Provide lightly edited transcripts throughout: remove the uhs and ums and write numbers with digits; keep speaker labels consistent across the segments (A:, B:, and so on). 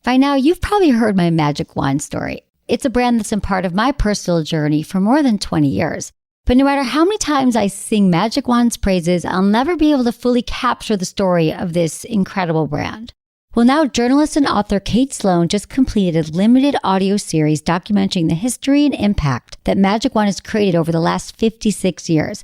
A: By now, you've probably heard my magic wand story. It's a brand that's been part of my personal journey for more than 20 years. But no matter how many times I sing Magic Wand's praises, I'll never be able to fully capture the story of this incredible brand. Well, now journalist and author Kate Sloan just completed a limited audio series documenting the history and impact that Magic Wand has created over the last 56 years.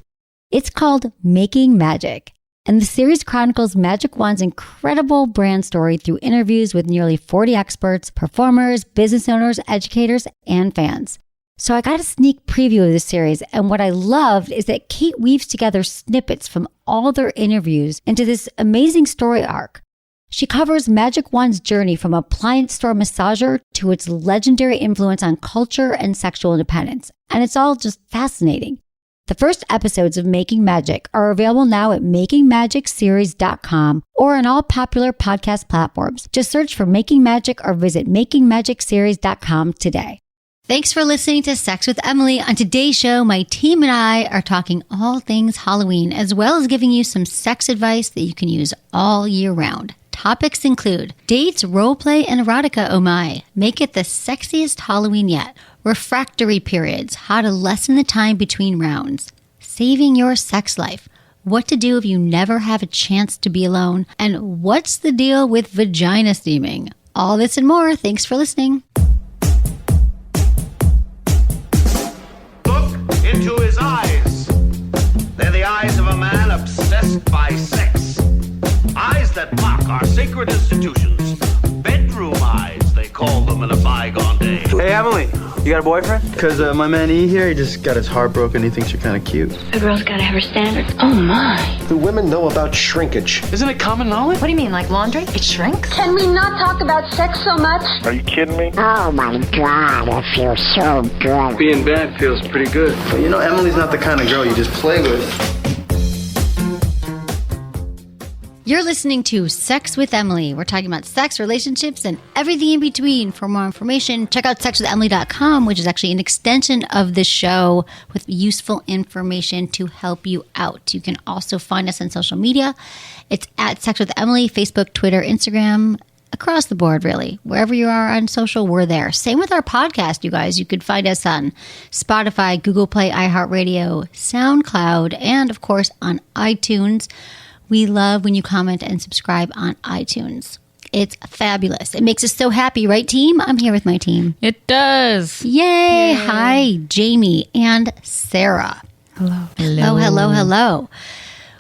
A: It's called Making Magic. And the series chronicles Magic Wand's incredible brand story through interviews with nearly 40 experts, performers, business owners, educators, and fans. So I got a sneak preview of this series, and what I loved is that Kate weaves together snippets from all their interviews into this amazing story arc. She covers Magic Wand's journey from appliance store massager to its legendary influence on culture and sexual independence, and it's all just fascinating. The first episodes of Making Magic are available now at makingmagicseries.com or on all popular podcast platforms. Just search for Making Magic or visit makingmagicseries.com today. Thanks for listening to Sex with Emily. On today's show, my team and I are talking all things Halloween, as well as giving you some sex advice that you can use all year round. Topics include dates, roleplay, and erotica, oh my. Make it the sexiest Halloween yet. Refractory periods, how to lessen the time between rounds. Saving your sex life. What to do if you never have a chance to be alone. And what's the deal with vagina steaming? All this and more. Thanks for listening.
B: Look into his eyes. They're the eyes of a man obsessed by sex. Eyes that mock our sacred institutions. Bedroom eyes, they call them in a bygone day.
C: Hey, Emily, you got a boyfriend? Because my man E here, he just got his heart broken. He thinks you're kind of cute.
D: A girl's gotta have her standards. Oh my.
E: Do women know about shrinkage?
C: Isn't it common knowledge?
D: What do you mean, like laundry? It shrinks?
F: Can we not talk about sex so much?
E: Are you kidding me?
G: Oh my God, it feels so good.
C: Being bad feels pretty good. But you know, Emily's not the kind of girl you just play with.
A: You're listening to Sex with Emily. We're talking about sex, relationships, and everything in between. For more information, check out sexwithemily.com, which is actually an extension of the show with useful information to help you out. You can also find us on social media. It's at Sex with Emily, Facebook, Twitter, Instagram, across the board, really. Wherever you are on social, we're there. Same with our podcast, you guys. You could find us on Spotify, Google Play, iHeartRadio, SoundCloud, and, of course, on iTunes. We love when you comment and subscribe on iTunes. It's fabulous. It makes us so happy, right, team? I'm here with my team.
H: It does.
A: Yay. Hi, Jamie and Sarah.
H: Hello.
A: Hello.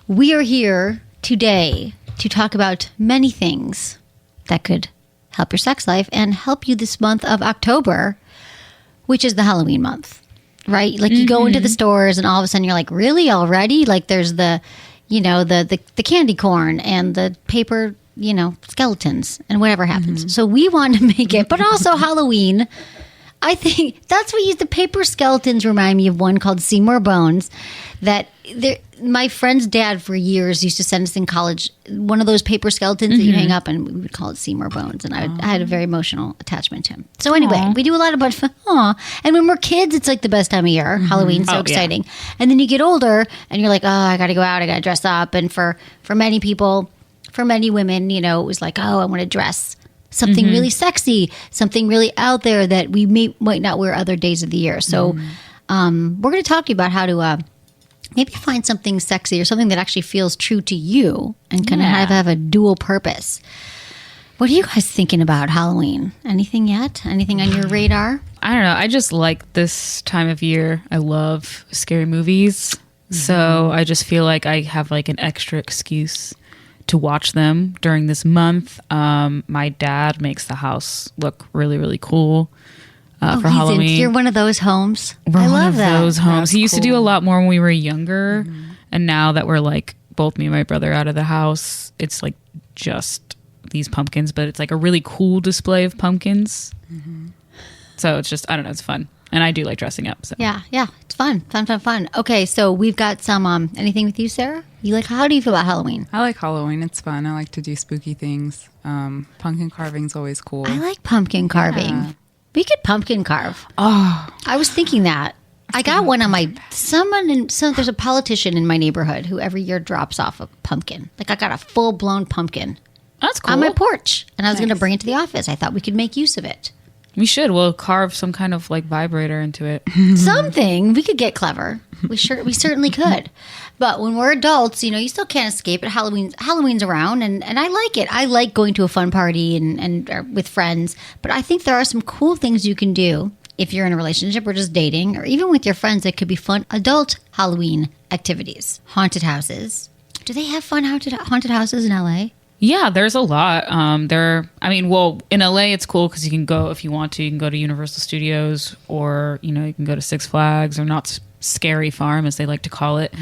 A: We are here today to talk about many things that could help your sex life and help you this month of October, which is the Halloween month, right? Like you go into the stores and all of a sudden you're like, really already? Like there's the candy corn and the paper, skeletons and whatever happens. So we want to make it, but also Halloween. I think that's what the paper skeletons remind me of one called Seymour Bones that my friend's dad for years used to send us in college one of those paper skeletons that you hang up, and we would call it Seymour Bones. And I had a very emotional attachment to him. So anyway, we do a lot of and when we're kids, it's like the best time of year. Halloween's so exciting. Yeah. And then you get older and you're like, oh, I got to go out. I got to dress up. And for many people, for many women, it was like, oh, I want to dress something really sexy, something really out there that we might not wear other days of the year. So we're going to talk to you about how to maybe find something sexy or something that actually feels true to you and kind of have a dual purpose. What are you guys thinking about Halloween? Anything yet? Anything on your radar?
H: I don't know. I just like this time of year. I love scary movies. So I just feel like I have like an extra excuse to watch them during this month. My dad makes the house look really, really cool for Halloween.
A: You're one of those homes.
H: I love
A: that.
H: Those homes.
A: That's
H: he used to do a lot more when we were younger, and now that we're like both me and my brother out of the house, it's like just these pumpkins, but it's like a really cool display of pumpkins. So it's just, I don't know, it's fun. And I do like dressing up. So.
A: Yeah, it's fun. Okay, so we've got some, anything with you, Sarah? How do you feel about Halloween?
I: I like Halloween. It's fun. I like to do spooky things. Pumpkin carving's always cool.
A: I like pumpkin carving.
I: Yeah.
A: We could pumpkin carve.
I: Oh.
A: I was thinking that. I got one on there's a politician in my neighborhood who every year drops off a pumpkin. Like I got a full-blown pumpkin
H: That's cool.
A: on my porch. And I was going to
I: Nice.
A: bring it to the office. I thought we could make use of it.
H: We should. We'll carve some kind of like vibrator into it.
A: Something. We could get clever. We certainly could. But when we're adults, you still can't escape it. Halloween's around, and I like it. I like going to a fun party and or with friends. But I think there are some cool things you can do if you're in a relationship or just dating, or even with your friends. That could be fun adult Halloween activities. Haunted houses. Do they have fun haunted houses in LA?
H: Yeah, there's a lot. In LA, it's cool because you can go, if you want to, you can go to Universal Studios, or, you can go to Six Flags, or Knott's Scary Farm, as they like to call it.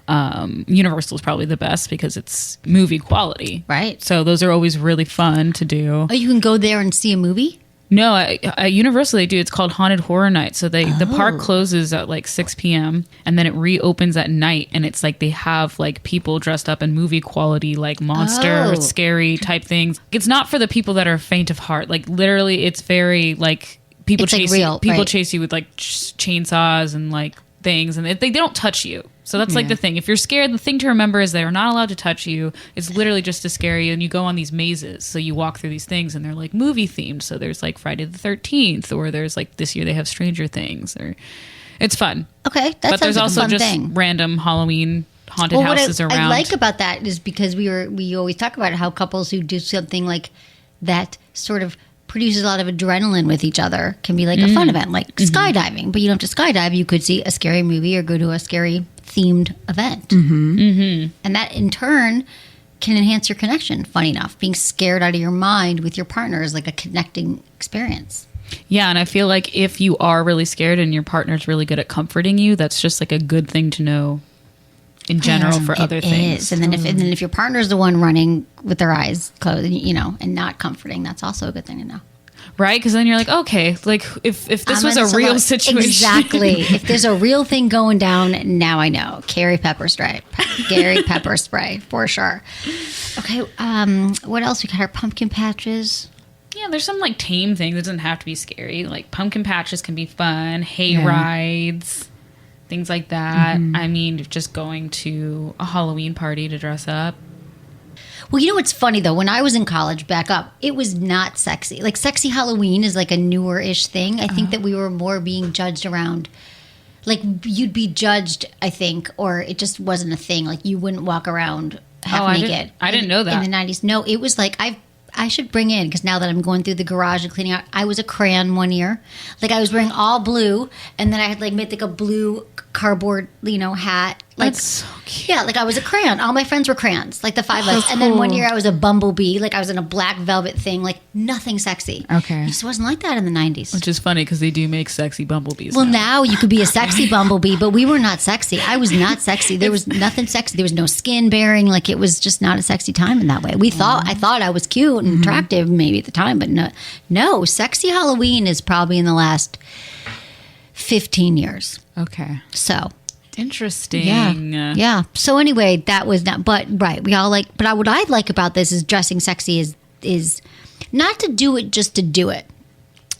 H: Universal is probably the best because it's movie quality.
A: Right.
H: So those are always really fun to do.
A: Oh, you can go there and see a movie?
H: No, at Universal they do. It's called Haunted Horror Night. So the park closes at like 6 p.m. and then it reopens at night. And it's like they have like people dressed up in movie quality, like monster, scary type things. It's not for the people that are faint of heart. Like literally, it's very like people
A: It's, like,
H: chase
A: real,
H: people
A: right.
H: chase you with like chainsaws and like things, and they don't touch you. So that's like the thing. If you're scared, the thing to remember is they're not allowed to touch you. It's literally just to scare you. And you go on these mazes. So you walk through these things and they're like movie themed. So there's like Friday the 13th, or there's like this year they have Stranger Things, or it's fun.
A: Okay, that
H: But
A: sounds
H: there's
A: like
H: also
A: a fun
H: just
A: thing.
H: random Halloween haunted
A: What
H: houses around.
A: I like about that is because we always talk about how couples who do something like that sort of produces a lot of adrenaline with each other can be like a fun event, like skydiving. But you don't have to skydive. You could see a scary movie or go to a scary themed event. And that in turn can enhance your connection. Funny enough, being scared out of your mind with your partner is like a connecting experience.
H: Yeah, and I feel like if you are really scared and your partner's really good at comforting you, that's just like a good thing to know in general for other things.
A: And then if your partner's the one running with their eyes closed, and not comforting, that's also a good thing to know.
H: Right? Because then you're like, okay, like if this was a real situation.
A: Exactly. If there's a real thing going down, now I know. Gary pepper spray. Gary pepper spray, for sure. Okay, what else? We got our pumpkin patches.
H: Yeah, there's some like tame things. It doesn't have to be scary. Like pumpkin patches can be fun, hay rides, things like that. I mean, just going to a Halloween party to dress up.
A: Well, you know what's funny though? When I was in college, back up, it was not sexy. Like sexy Halloween is like a newer-ish thing. I think that we were more being judged around. Like you'd be judged, I think, or it just wasn't a thing. Like you wouldn't walk around half naked.
H: I didn't know that.
A: In the 90s. No, it was like I should bring in, because now that I'm going through the garage and cleaning out, I was a crayon one year. Like I was wearing all blue, and then I had like made like a blue cardboard, hat. Like,
H: That's so cute.
A: yeah, like I was a crayon. All my friends were crayons, like the 5 lights. And then one year I was a bumblebee, like I was in a black velvet thing, like nothing sexy.
I: Okay.
A: It just wasn't like that in the 90s.
H: Which is funny because they do make sexy bumblebees.
A: Well, now you could be a sexy bumblebee, but we were not sexy. I was not sexy. There was nothing sexy. There was no skin bearing. Like it was just not a sexy time in that way. I thought I was cute and attractive maybe at the time, but no, sexy Halloween is probably in the last 15 years.
I: Okay.
A: So
H: Interesting.
A: yeah. So anyway, that was not. But right, we all like. But what I like about this is dressing sexy is not to do it just to do it.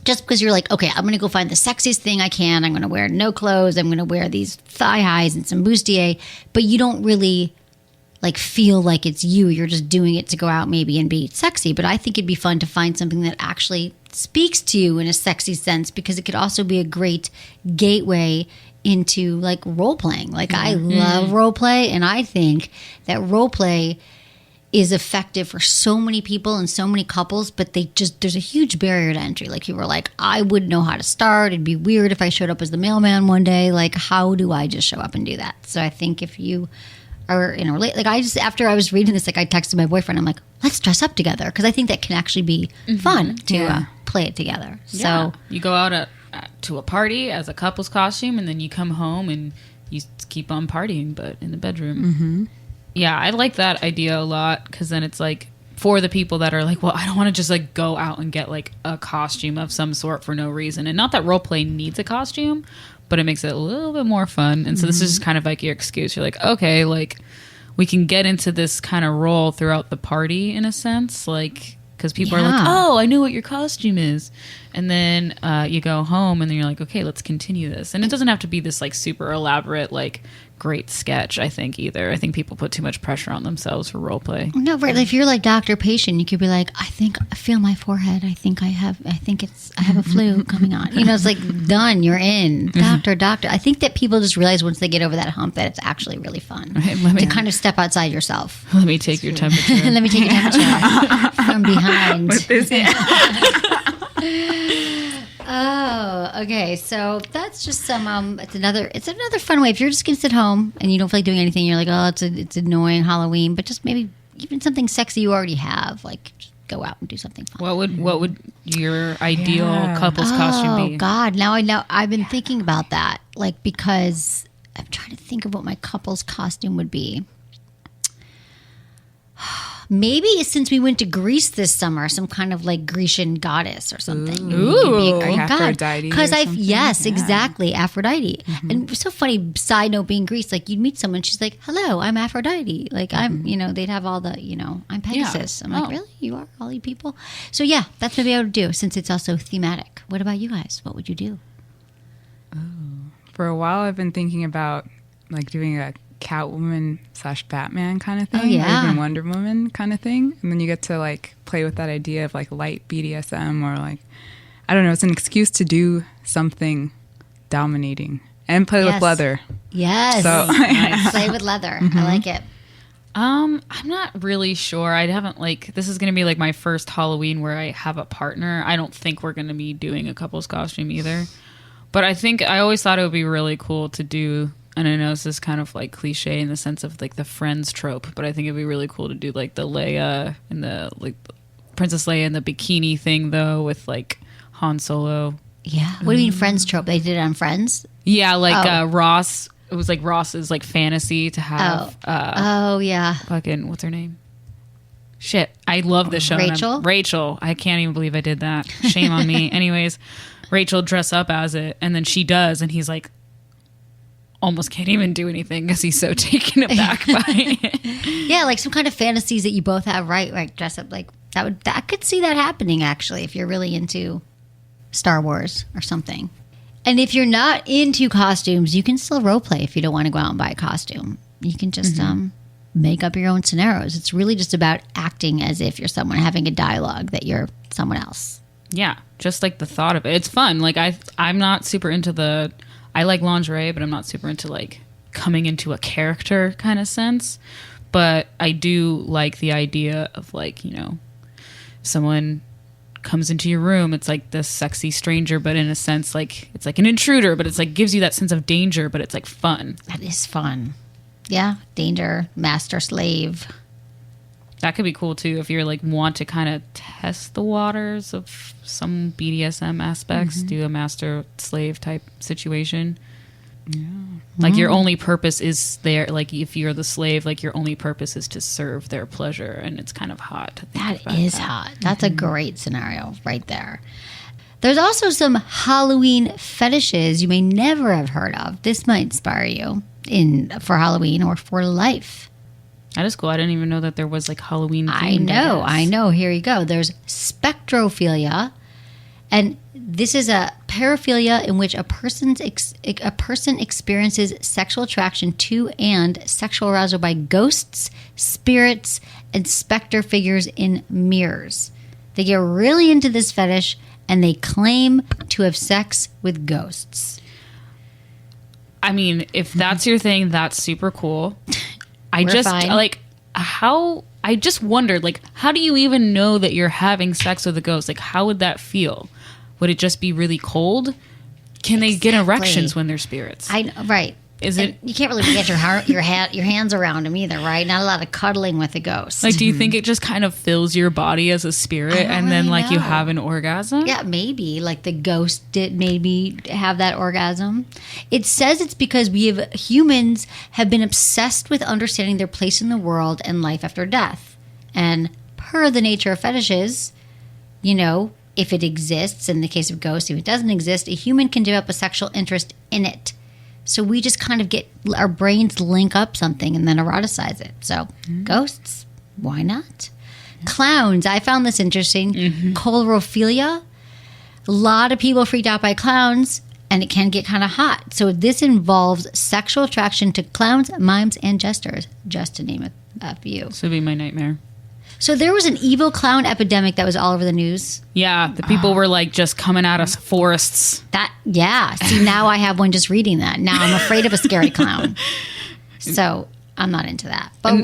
A: Just because you're like, okay, I'm going to go find the sexiest thing I can. I'm going to wear no clothes. I'm going to wear these thigh highs and some bustier. But you don't really like feel like it's you. You're just doing it to go out maybe and be sexy. But I think it'd be fun to find something that actually speaks to you in a sexy sense, because it could also be a great gateway into like role playing. Like I love role play, and I think that role play is effective for so many people and so many couples, but there's a huge barrier to entry. Like you were like, I wouldn't know how to start. It'd be weird if I showed up as the mailman one day. Like, how do I just show up and do that? So I think if you are in a like after I was reading this, like I texted my boyfriend, I'm like, let's dress up together, because I think that can actually be fun to play it together.
H: Yeah.
A: So
H: You go out to a party as a couple's costume, and then you come home and you keep on partying, but in the bedroom. Yeah, I like that idea a lot, because then it's like for the people that are like, well, I don't want to just like go out and get like a costume of some sort for no reason. And not that role play needs a costume, but it makes it a little bit more fun. And so this is just kind of like your excuse. You're like, okay, like we can get into this kind of role throughout the party in a sense, like because people are like, oh, I know what your costume is. And then you go home and then you're like, okay, let's continue this. And it doesn't have to be this like super elaborate, like great sketch, I think, either. I think people put too much pressure on themselves for role play.
A: No, right. If you're like doctor patient, you could be like, I feel my forehead. I have a flu coming on. You know, it's like done. You're in. Doctor. I think that people just realize once they get over that hump that it's actually really fun to kind of step outside yourself.
H: Let me take your temperature.
A: Let me take your temperature from behind. Oh, okay. So that's just some. It's another fun way. If you're just gonna sit home and you don't feel like doing anything, you're like, oh, it's annoying Halloween, but just maybe even something sexy you already have, like just go out and do something fun.
H: What would your ideal couple's costume be?
A: Oh God, now I know. I've been thinking about that, like because I'm trying to think of what my couple's costume would be. Maybe since we went to Greece this summer, some kind of like Grecian goddess or something.
H: Ooh,
I: Aphrodite.
A: Because exactly, Aphrodite. And it was so funny. Side note, being Greece, like you'd meet someone, she's like, "Hello, I'm Aphrodite." Like I'm, they'd have all the, I'm Pegasus. I'm like, really? You are all you people? So yeah, that's maybe I would do since it's also thematic. What about you guys? What would you do?
I: For a while, I've been thinking about like doing a Catwoman / Batman kind of thing,
A: or
I: even Wonder Woman kind of thing, and then you get to like play with that idea of like light BDSM or like I don't know. It's an excuse to do something dominating and play with leather.
A: Yes,
I: so
A: nice. Play with leather. I like it.
H: I'm not really sure. I haven't this is going to be like my first Halloween where I have a partner. I don't think we're going to be doing a couple's costume either. But I always thought it would be really cool to do, and I know this is kind of like cliche in the sense of like the friends trope, but I think it'd be really cool to do like the Leia and the like Princess Leia and the bikini thing though with like Han Solo.
A: Yeah. What do you mean Friends trope? They did it on Friends?
H: Yeah, like Ross. It was like Ross's like fantasy to have.
A: Yeah.
H: Fucking what's her name? Shit, I love this show. Rachel. I can't even believe I did that. Shame on me. Anyways, Rachel dress up as it, and then she does, and he's like almost can't even do anything because he's so taken aback by it.
A: Yeah, like some kind of fantasies that you both have, right? Like dress up like that. I could see that happening actually if you're really into Star Wars or something. And if you're not into costumes, you can still role play if you don't want to go out and buy a costume. You can just make up your own scenarios. It's really just about acting as if you're someone, having a dialogue that you're someone else.
H: Yeah, just like the thought of it. It's fun. Like I'm not super into I like lingerie, but I'm not super into like coming into a character kind of sense. But I do like the idea of like, someone comes into your room. It's like this sexy stranger, but in a sense, like it's like an intruder, but it's like gives you that sense of danger, but it's like fun.
A: That is fun. Yeah. Danger, master, slave.
H: That could be cool too if you're like want to kind of test the waters of some BDSM aspects, do a master slave type situation. Yeah. Like your only purpose is there, like if you're the slave, like your only purpose is to serve their pleasure, and it's kind of hot.
A: That is hot. That's a great scenario right there. There's also some Halloween fetishes you may never have heard of. This might inspire you for Halloween or for life.
H: That is cool. I didn't even know that there was like Halloween
A: themed. I know. Here you go. There's spectrophilia. And this is a paraphilia in which a person experiences sexual attraction to and sexual arousal by ghosts, spirits, and specter figures in mirrors. They get really into this fetish and they claim to have sex with ghosts.
H: I mean, if that's your thing, that's super cool. I just wondered, like, how do you even know that you're having sex with a ghost? Like, how would that feel? Would it just be really cold? Can they get erections when they're spirits?
A: I know, right. You can't really get your hands around them either, right? Not a lot of cuddling with a ghost.
H: Like, do you think it just kind of fills your body as a spirit and then like you have an orgasm?
A: Yeah, maybe. Like the ghost did maybe have that orgasm. It says it's because humans have been obsessed with understanding their place in the world and life after death. And per the nature of fetishes, if it exists, in the case of ghosts, if it doesn't exist, a human can develop a sexual interest in it. So we just kind of our brains link up something and then eroticize it. So ghosts, why not? Clowns, I found this interesting. Coulrophilia. A lot of people freaked out by clowns. and it can get kind of hot. So this involves sexual attraction to clowns, mimes, and jesters, just to name a few.
H: This would be my nightmare.
A: So there was an evil clown epidemic that was all over the news.
H: Yeah, the people were like just coming out of forests.
A: See, now I have one just reading that. Now I'm afraid of a scary clown. So I'm not into that. But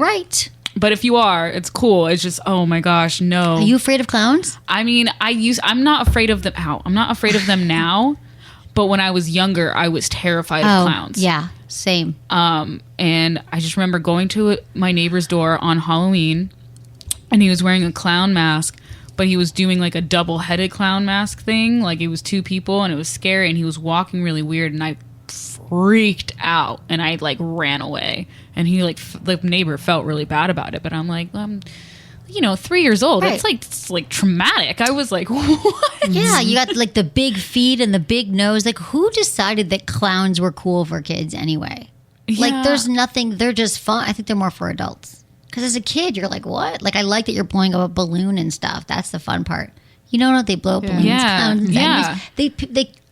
H: But if you are, it's cool. It's just, oh my gosh, no.
A: Are you afraid of clowns?
H: I mean, I'm not afraid of them. I'm not afraid of them now. But when I was younger, I was terrified of clowns.
A: Yeah, same.
H: And I just remember going to my neighbor's door on Halloween, and he was wearing a clown mask, but he was doing like a double-headed clown mask thing. Like it was two people, and it was scary, and he was walking really weird, and I freaked out, and I like ran away. And he the neighbor felt really bad about it, but I'm like, 3 years old.
A: Right.
H: It's like traumatic. I was like, what?
A: Yeah, you got like the big feet and the big nose. Like, who decided that clowns were cool for kids anyway? Like,
H: Yeah.
A: there's nothing. They're just fun. I think they're more for adults. Because as a kid, you're like, what? Like, I like that you're blowing up a balloon and stuff. That's the fun part. You know, they blow up balloons.
H: Yeah.
A: Clowns, and
H: Yeah.
A: they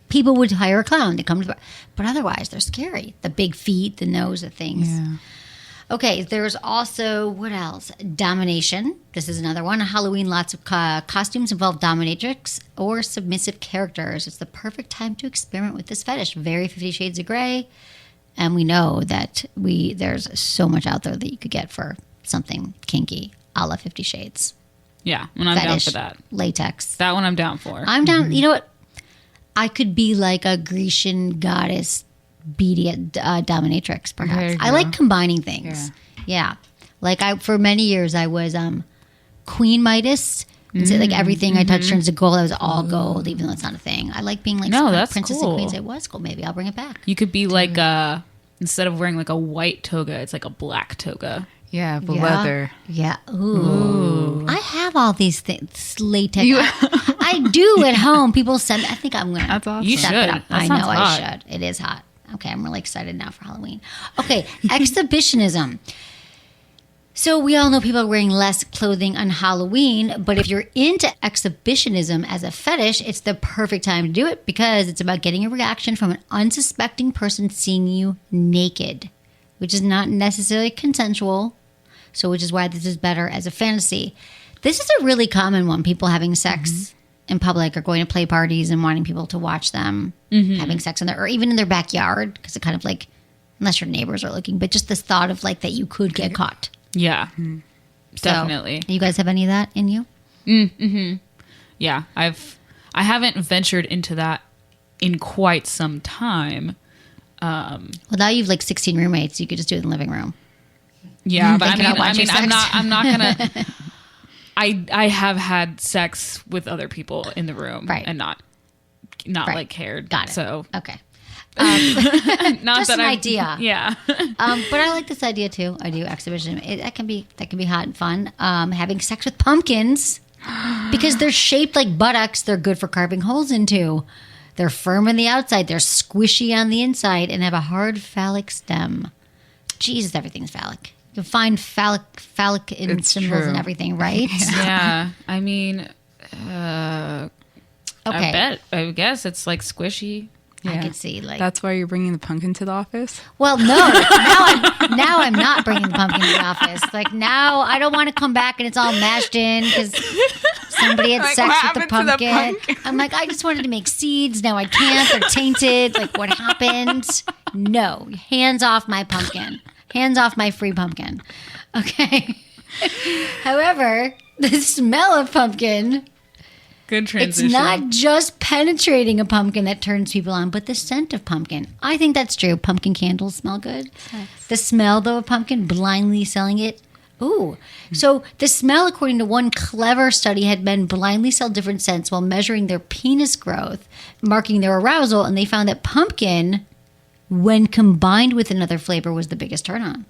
A: people would hire a clown to come to, but otherwise they're scary. The big feet, the nose, the things.
I: Yeah.
A: Okay, there's also, what else? Domination. This is another one. Halloween, lots of costumes involve dominatrix or submissive characters. It's the perfect time to experiment with this fetish. Very 50 Shades of Grey. And we know that there's so much out there that you could get for something kinky, a la 50 Shades.
H: Yeah, and I'm
A: Fetish,
H: down for that.
A: Latex.
H: That one I'm down for.
A: I'm down. You know what? I could be like a Grecian goddess beady dominatrix,
I: There
A: perhaps.
I: you
A: I
I: go.
A: like combining things. Yeah. Like for many years I was Queen Midas. And so like everything I touched turns to gold. I was all gold, even though it's not a thing. I like being like
H: that's
A: princess
H: cool.
A: and queens. It was cool. Maybe I'll bring it back.
H: You could be like instead of wearing like a white toga, it's like a black toga.
I: Yeah, but
A: Yeah.
I: leather.
A: Yeah. Ooh. I have all these things. Latex. I do at home. People send. I think I'm gonna.
I: That's awesome.
H: You
A: step
H: should.
A: it up.
H: That
A: I
H: sounds
A: know
H: hot.
A: I should. It is hot. Okay, I'm really excited now for Halloween. Okay, exhibitionism. So we all know people are wearing less clothing on Halloween, but if you're into exhibitionism as a fetish, it's the perfect time to do it because it's about getting a reaction from an unsuspecting person seeing you naked, which is not necessarily consensual. So which is why this is better as a fantasy. This is a really common one. People having sex in public or going to play parties and wanting people to watch them having sex in their, or even in their backyard. Because it kind of like, unless your neighbors are looking, but just this thought of like that you could get caught.
H: Yeah,
A: So,
H: definitely.
A: you guys have any of that in you?
H: Yeah, I haven't ventured into that in quite some time.
A: Well, now you've like 16 roommates. You could just do it in the living room.
H: Yeah, but
A: Thinking about
H: I
A: watching
H: mean, I'm
A: sex.
H: not gonna. I have had sex with other people in the room,
A: Right.
H: and not
A: Right.
H: like cared.
A: Got it.
H: So
A: Okay.
H: not
A: Just
H: that
A: an
H: I
A: idea.
H: Yeah.
A: But I like this idea too. I do exhibition. That can be hot and fun. Having sex with pumpkins because they're shaped like buttocks. They're good for carving holes into. They're firm on the outside. They're squishy on the inside and have a hard phallic stem. Jesus, everything's phallic. You can find phallic in
I: It's
A: symbols
I: true.
A: and everything, right?
H: Yeah. I mean,
A: Okay.
H: I guess it's like squishy.
A: I could see like
I: That's why you're bringing the pumpkin to the office?
A: Well, no. Now I'm not bringing the pumpkin to the office. Like now, I don't want to come back and it's all mashed in because somebody had
I: Like,
A: sex
I: what
A: with the
I: happened to the
A: pumpkin.
I: pumpkin?
A: I'm like, I just wanted to make seeds. Now I can't. They're tainted. Like what happened? No, hands off my pumpkin. Hands off my free pumpkin. Okay. However, the smell of pumpkin.
H: Good transition.
A: It's not just penetrating a pumpkin that turns people on, but the scent of pumpkin. I think that's true. Pumpkin candles smell good. The smell, though, of pumpkin, blindly selling it. Ooh. So the smell, according to one clever study, had men blindly sell different scents while measuring their penis growth, marking their arousal, and they found that pumpkin, when combined with another flavor, was the biggest turn on.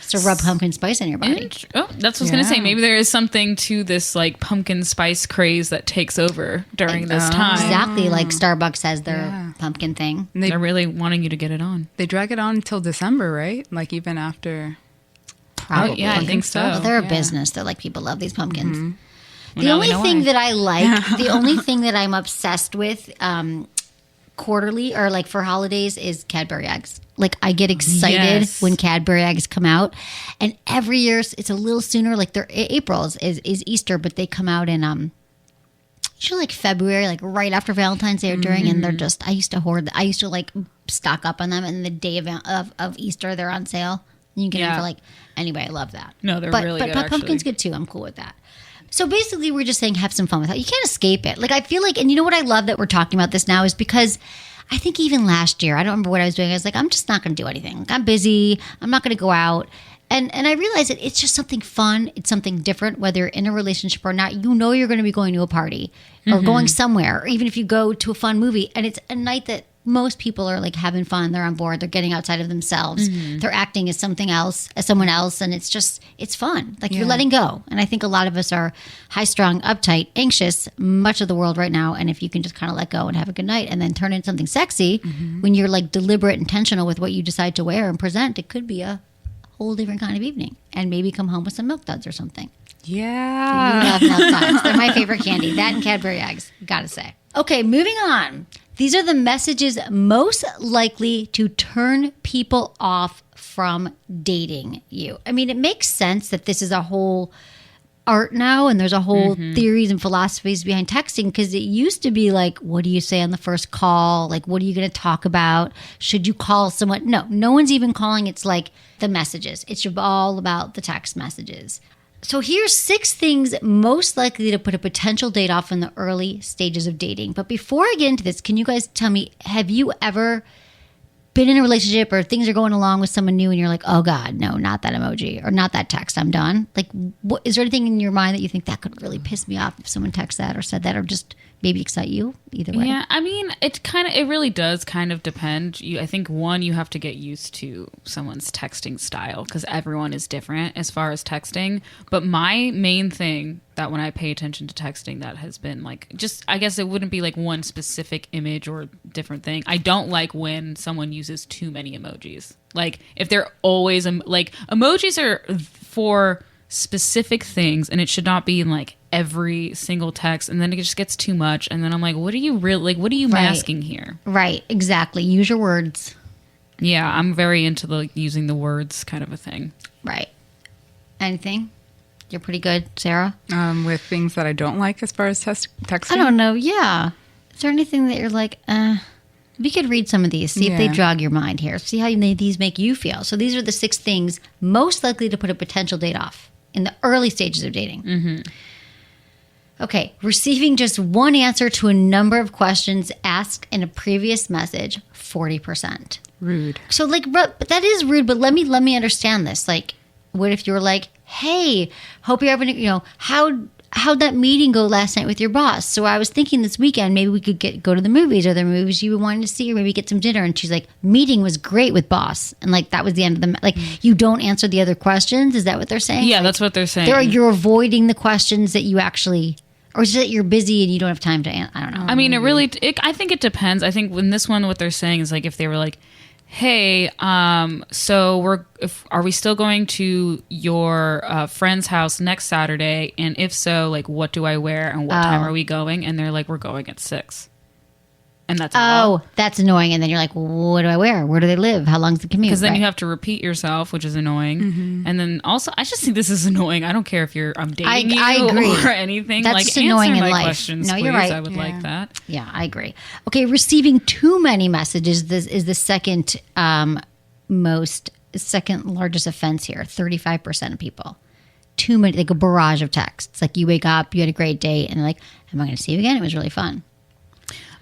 A: So rub pumpkin spice in your body.
H: Oh, that's what I was gonna say.
I: Yeah.
H: Maybe there is something to this like pumpkin spice craze that takes over during this time.
A: Exactly like Starbucks has their
I: Yeah.
A: pumpkin thing.
I: And
H: They're really wanting you to get it on.
I: they drag it on until December, right? Like even after.
A: Probably.
H: yeah, I think so.
A: Well, they're a
I: Yeah.
A: business. They're like people love these pumpkins.
H: Well,
A: The
H: now
A: only
H: we know
A: thing
H: why.
A: that I like, the only thing that I'm obsessed with, quarterly or like for holidays is Cadbury eggs. Like I get excited
H: Yes.
A: when Cadbury eggs come out, and every year it's a little sooner. Like they're April is Easter, but they come out in usually like February, like right after Valentine's Day or during, and they're just I used to like stock up on them, and the day of Easter they're on sale. And you can get them for like anyway. I love that.
H: No, they're
A: but,
H: really
A: but,
H: good,
A: But pumpkin's
H: actually.
A: good too. I'm cool with that. So basically, we're just saying have some fun with it. You can't escape it. Like I feel like, and you know what I love that we're talking about this now is because I think even last year, I don't remember what I was doing. I was like, I'm just not going to do anything. Like, I'm busy. I'm not going to go out. And I realized that it's just something fun. It's something different, whether you're in a relationship or not. You know you're going to be going to a party or going somewhere, or even if you go to a fun movie. And it's a night that most people are like having fun. They're on board. They're getting outside of themselves. They're acting as something else, as someone else. And it's fun. Like you're letting go. And I think a lot of us are high strung, uptight, anxious, much of the world right now. And if you can just kind of let go and have a good night and then turn into something sexy, when you're like deliberate, intentional with what you decide to wear and present, it could be a whole different kind of evening. And maybe come home with some milk duds or something.
I: Yeah.
A: Love milk duds. They're my favorite candy. That and Cadbury eggs, gotta say. Okay, moving on. These are the messages most likely to turn people off from dating you. I mean, it makes sense that this is a whole art now, and there's a whole theories and philosophies behind texting, because it used to be like, what do you say on the first call? Like, what are you going to talk about? Should you call someone? No one's even calling. It's like the messages. It's all about the text messages. So here's 6 things most likely to put a potential date off in the early stages of dating. But before I get into this, can you guys tell me, have you ever been in a relationship or things are going along with someone new and you're like, oh God, no, not that emoji or not that text, I'm done? Like, is there anything in your mind that you think that could really piss me off if someone texts that or said that, or just maybe excite you? Either way.
H: Yeah, I mean, it really does kind of depend. I think one, you have to get used to someone's texting style because everyone is different as far as texting. But my main thing that when I pay attention to texting that has been like, just, I guess it wouldn't be like one specific image or different thing. I don't like when someone uses too many emojis. Like if they're always like emojis are for specific things, and it should not be in like every single text, and then it just gets too much, and then I'm like, what are you really like, what are you masking here?
A: Right, exactly. Use your words.
H: Yeah, I'm very into the using the words kind of a thing.
A: Right. Anything? You're pretty good, Sarah?
I: With things that I don't like as far as texting.
A: I don't know. Yeah. Is there anything that you're like, we could read some of these, see if they
I: Yeah.
A: jog your mind here, see how these make you feel. So these are the 6 things most likely to put a potential date off in the early stages of dating. Okay, receiving just one answer to a number of questions asked in a previous message, 40%.
I: Rude.
A: So like, but that is rude. But let me understand this. Like, what if you were like, hey, hope you're having, how'd that meeting go last night with your boss? So I was thinking this weekend maybe we could go to the movies, or the movies you were wanting to see, or maybe get some dinner. And she's like, meeting was great with boss, and like that was the end of the like. You don't answer the other questions. Is that what they're saying?
H: Yeah,
A: Like,
H: that's what they're saying.
A: you're avoiding the questions that you actually, or is it that you're busy and you don't have time to? I don't know.
H: I mean, I think it depends. I think in this one, what they're saying is like if they were like, hey, so are we still going to your friend's house next Saturday? And if so, like, what do I wear and what time are we going? And they're like, we're going at 6. And that's all.
A: Oh, that's annoying. And then you're like, what do I wear? Where do they live? How long's the commute?
H: Because then
A: Right.
H: you have to repeat yourself, which is annoying. And then also, I just think this is annoying. I don't care if I'm dating
A: I
H: you
A: agree.
H: or anything.
A: That's
H: like,
A: just annoying
H: answer
A: in
H: my
A: life.
H: questions,
A: No,
H: please.
A: you're right.
H: I would like that.
A: Yeah, I agree. Okay, receiving too many messages is the second largest offense here. 35% of people. Too many, like a barrage of texts. Like you wake up, you had a great date, and they're like, am I going to see you again? It was really fun.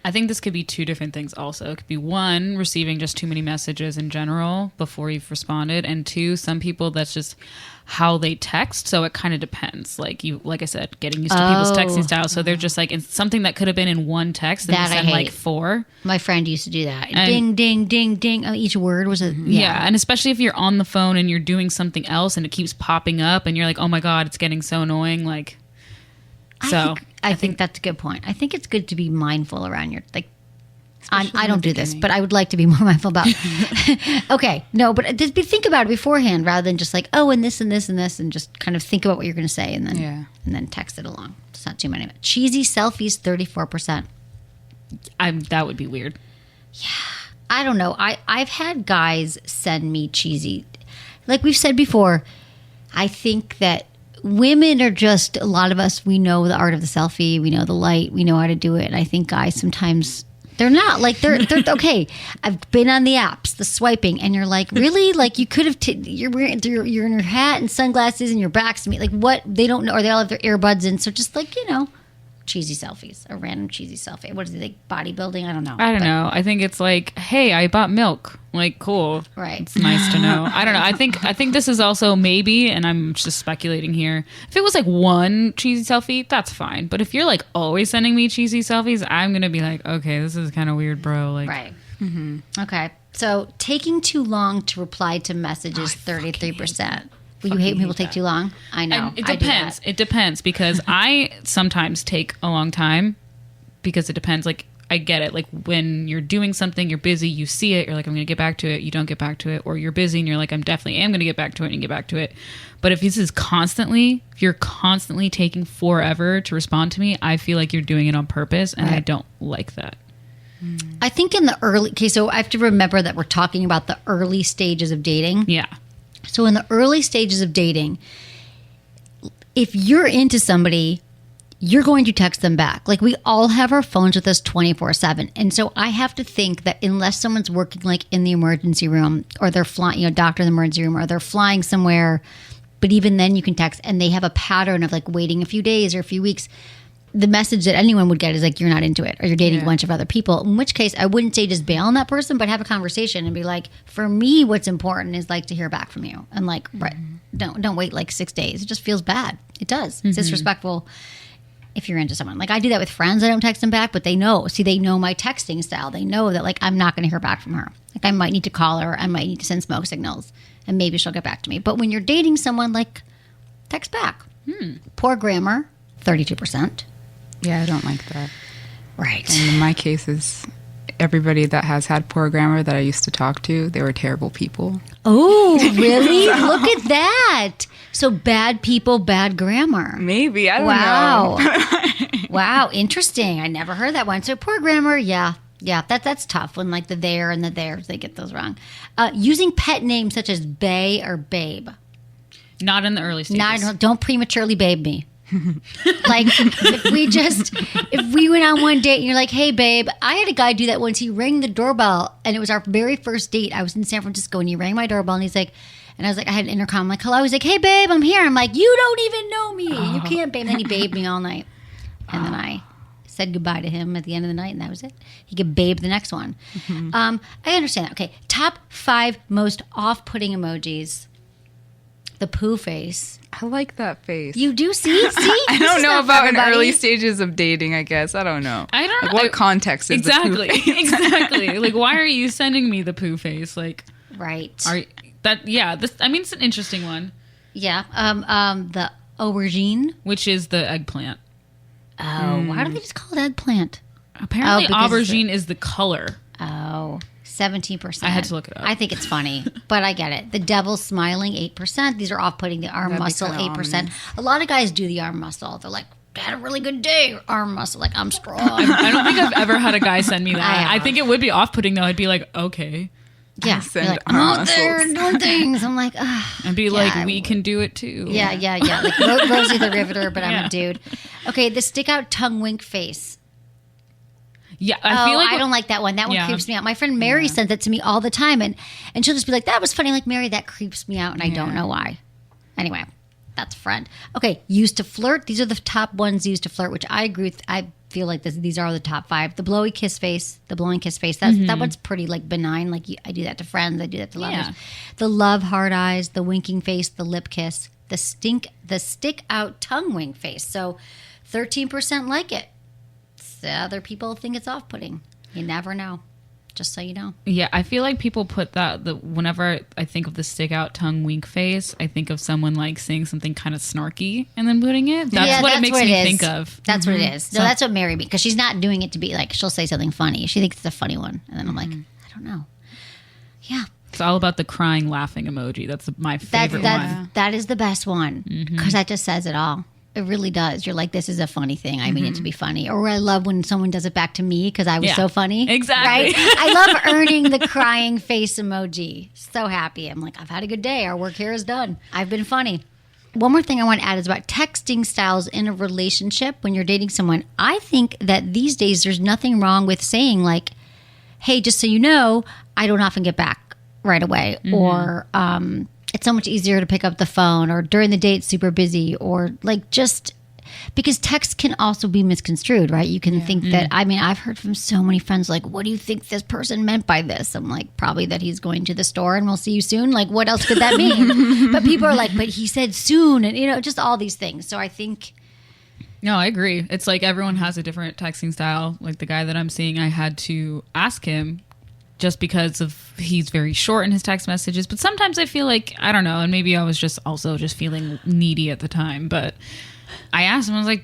H: I think this could be 2 different things also. It could be 1, receiving just too many messages in general before you've responded, and 2, some people that's just how they text. So it kind of depends. Like I said, getting used to people's texting style. So they're just like, it's something that could have been in one text and
A: That
H: they
A: I
H: send like
A: hate.
H: 4.
A: My friend used to do that.
H: And-
A: Ding, ding, ding, ding. Oh, each word was a
H: Yeah. And especially if you're on the phone and you're doing something else and it keeps popping up and you're like, oh my God, it's getting so annoying. Like, so
A: I think that's a good point. I think it's good to be mindful around your like. I
I: in
A: don't
I: the
A: do this,
I: beginning.
A: but I would like to be more mindful about. Okay, no, but just think about it beforehand rather than just like, oh, and this and this and this, and just kind of think about what you're going to say and then text it along. It's not too many. Cheesy selfies, 34%.
H: that would be weird.
A: I don't know. I've had guys send me cheesy. Like we've said before, I think that women are just, a lot of us, we know the art of the selfie, we know the light, we know how to do it. And I think guys sometimes, they're not. Like, they're okay. I've been on the apps, the swiping, and you're like, really? Like, you could have, you're in your hat and sunglasses and your back's to me. Like, what? They don't know, or they all have their earbuds in. So just like, cheesy selfies, a random cheesy selfie. What is it, like bodybuilding? I don't know.
H: I don't know. I think it's like, hey, I bought milk. Like, cool.
A: Right.
H: It's nice to know. I don't know. I think this is also maybe, and I'm just speculating here. If it was like one cheesy selfie, that's fine. But if you're like always sending me cheesy selfies, I'm gonna be like, okay, this is kind of weird, bro. Like,
A: right. Okay. So taking too long to reply to messages, 33%. You hate when people take too long? I know.
H: It depends. It depends because I sometimes take a long time because it depends. Like, I get it. Like, when you're doing something, you're busy, you see it, you're like, I'm going to get back to it. You don't get back to it. Or you're busy and you're like, I'm definitely am going to get back to it and you get back to it. But if this is constantly, if you're constantly taking forever to respond to me, I feel like you're doing it on purpose and I don't like that.
A: I think in the early, so I have to remember that we're talking about the early stages of dating.
H: Yeah.
A: So in the early stages of dating, if you're into somebody, you're going to text them back. Like, we all have our phones with us 24/7. And so I have to think that unless someone's working like in the emergency room, or they're flying, doctor in the emergency room, or they're flying somewhere, but even then you can text, and they have a pattern of like waiting a few days or a few weeks. The message that anyone would get is like, you're not into it, or you're dating a bunch of other people. In which case, I wouldn't say just bail on that person, but have a conversation and be like, for me, what's important is like to hear back from you. And like, don't wait like 6 days. It just feels bad. It does. It's disrespectful if you're into someone. Like, I do that with friends. I don't text them back, but they know. See, they know my texting style. They know that like, I'm not going to hear back from her. Like, I might need to call her. I might need to send smoke signals, and maybe she'll get back to me. But when you're dating someone, like, text back. Poor grammar, 32%.
I: Yeah, I don't like that.
A: Right.
I: And in my cases, everybody that has had poor grammar that I used to talk to, they were terrible people.
A: Oh, really? Look at that. So bad people, bad grammar.
I: Maybe. I don't know.
A: Wow. Interesting. I never heard that one. So poor grammar, yeah. Yeah, that's tough when like the there and the theirs, they get those wrong. Using pet names such as bae or babe.
H: Not in the early stages.
A: Don't prematurely babe me. Like, if we went on one date and you're like, hey babe, I had a guy do that once. He rang the doorbell and it was our very first date. I was in San Francisco and he rang my doorbell and he's like, and I was like, I had an intercom, I'm like, hello. He's like, hey babe, I'm here. I'm like, you don't even know me. You can't babe. And then he babed me all night. And then I said goodbye to him at the end of the night, and that was it. He could babe the next one. I understand that. Okay, top 5 most off-putting emojis. The poo face.
I: I like that face.
A: You do see?
I: I don't know about in early stages of dating, I guess. I don't know.
H: I don't
I: like,
H: know.
I: what context is the poo face?
H: Exactly. Like, why are you sending me the poo face? Like,
A: right.
H: It's an interesting one.
A: Yeah. The aubergine.
H: Which is the eggplant.
A: Oh, why don't they just call it eggplant?
H: Apparently aubergine is the color.
A: Oh, 17%.
H: I had to look it up.
A: I think it's funny, but I get it. The devil smiling, 8%. These are off-putting. The arm muscle, 8%. A lot of guys do the arm muscle. They're like, I had a really good day. Arm muscle, like, I'm strong.
H: I don't think I've ever had a guy send me that. I think it would be off-putting, though. I'd be like, okay.
A: Yeah. Like, I'm out there doing things. I'm like,
H: I'd be like, we can do it too.
A: Yeah. Like Rosie the Riveter, but I'm a dude. Okay, the stick out tongue wink face.
H: Yeah, I feel like
A: I don't like that one. That one creeps me out. My friend Mary sends it to me all the time, and she'll just be like, "That was funny." Like, Mary, that creeps me out, and I don't know why. Anyway, that's a friend. Okay, used to flirt. These are the top ones used to flirt, which I agree with. I feel like these are the top 5. The blowy kiss face, the blowing kiss face. That one's pretty like benign. Like I do that to friends. I do that to lovers. Yeah. The love hard eyes, the winking face, the lip kiss, the stick out tongue wink face. So 13% like it. Other people think it's off-putting. You never know. Just so you know.
H: Yeah, I feel like people put whenever I think of the stick out tongue wink face, I think of someone like saying something kind of snarky and then putting it. That's what it makes me think of.
A: That's what it is. No, that's what Mary means, because she's not doing it to be like, she'll say something funny. She thinks it's a funny one. And then I'm like, I don't know. Yeah.
H: It's all about the crying, laughing emoji. That's my favorite one.
A: That is the best one, because that just says it all. It really does. You're like, this is a funny thing. I mean it to be funny. Or I love when someone does it back to me because I was so funny.
H: Exactly.
A: Right? I love earning the crying face emoji. So happy. I'm like, I've had a good day. Our work here is done. I've been funny. One more thing I want to add is about texting styles in a relationship when you're dating someone. I think that these days there's nothing wrong with saying like, hey, just so you know, I don't often get back right away. Or it's so much easier to pick up the phone, or during the day it's super busy, or like just because text can also be misconstrued, right? You can think that, I mean, I've heard from so many friends like, what do you think this person meant by this? I'm like, probably that he's going to the store and we'll see you soon. Like, what else could that mean? But people are like, but he said soon, and just all these things. So I think...
H: No, I agree. It's like everyone has a different texting style. Like the guy that I'm seeing, I had to ask him just because of he's very short in his text messages. But sometimes I feel like, I don't know, and maybe I was just also just feeling needy at the time. But I asked him, I was like,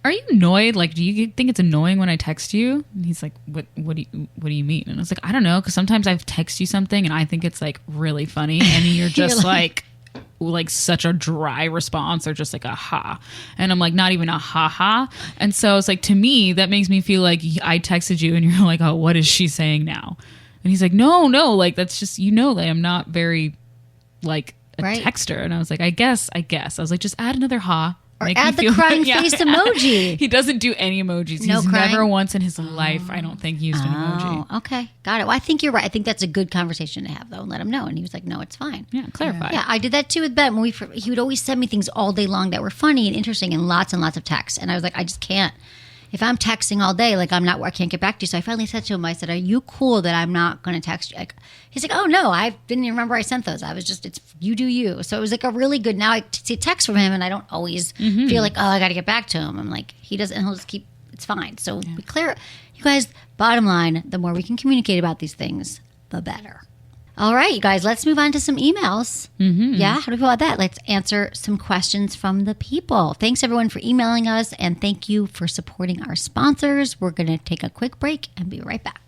H: are you annoyed? Like, do you think it's annoying when I text you? And he's like, what do you mean? And I was like, I don't know, because sometimes I've texted you something and I think it's like really funny, and you're just like such a dry response, or just like a ha, and I'm like, not even a ha ha. And so it's like, to me that makes me feel like I texted you and you're like, oh, what is she saying now? And he's like, no, like that's just, like I'm not very like a texter. And I was like, I guess I was like, just add another ha.
A: Or add the crying face emoji.
H: He doesn't do any emojis.
A: No
H: He's
A: crying?
H: never once in his life, I don't think, used an emoji.
A: Okay. Got it. Well, I think you're right. I think that's a good conversation to have, though, and let him know. And he was like, no, it's fine.
H: Yeah, clarify.
A: Yeah, I did that too with Ben. When he would always send me things all day long that were funny and interesting and lots of texts. And I was like, I just can't. If I'm texting all day, like I can't get back to you. So I finally said to him, I said, are you cool that I'm not going to text you? Like, he's like, oh no, I didn't even remember I sent those. I was just, it's you do you. So it was like a really good, now I see text from him and I don't always feel like, oh, I got to get back to him. I'm like, he'll just keep, it's fine. So be clear. You guys, bottom line, the more we can communicate about these things, the better. All right, you guys, let's move on to some emails. Yeah, how do we feel about that? Let's answer some questions from the people. Thanks, everyone, for emailing us, and thank you for supporting our sponsors. We're going to take a quick break and be right back.